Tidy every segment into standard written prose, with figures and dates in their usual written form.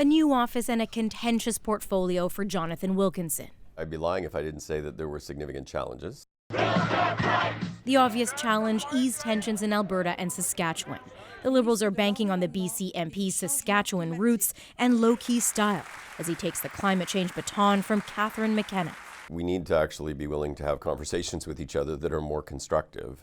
A new office and a contentious portfolio for Jonathan Wilkinson. I'd be lying if I didn't say that there were significant challenges. The obvious challenge, ease tensions in Alberta and Saskatchewan. The Liberals are banking on the BC MP's Saskatchewan roots and low-key style as he takes the climate change baton from Catherine McKenna. We need to actually be willing to have conversations with each other that are more constructive.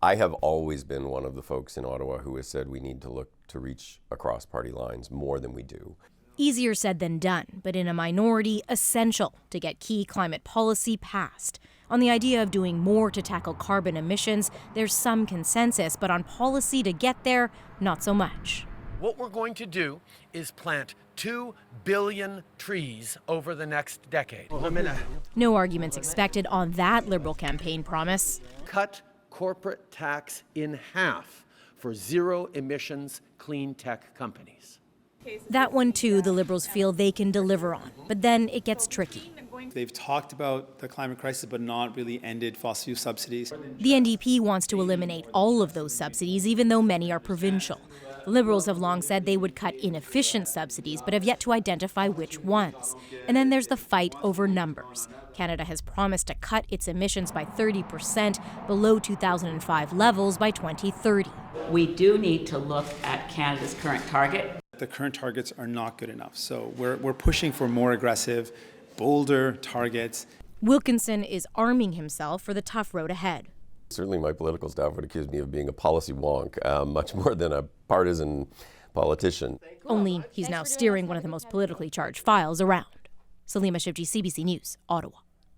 I have always been one of the folks in Ottawa who has said we need to look to reach across party lines more than we do. Easier said than done, but in a minority, essential to get key climate policy passed. On the idea of doing more to tackle carbon emissions, there's some consensus, but on policy to get there, not so much. What we're going to do is plant 2 billion trees over the next decade. No arguments expected on that Liberal campaign promise. Cut corporate tax in half for zero emissions clean tech companies. That one, too, the Liberals feel they can deliver on. But then it gets tricky. They've talked about the climate crisis, but not really ended fossil fuel subsidies. The NDP wants to eliminate all of those subsidies, even though many are provincial. The Liberals have long said they would cut inefficient subsidies, but have yet to identify which ones. And then there's the fight over numbers. Canada has promised to cut its emissions by 30% below 2005 levels by 2030. We do need to look at Canada's current target. The current targets are not good enough, so we're pushing for more aggressive, bolder targets. Wilkinson is arming himself for the tough road ahead. Certainly my political staff would accuse me of being a policy wonk, much more than a partisan politician. Only he's now steering one of the most politically charged files around. Salima Shivji, CBC News, Ottawa.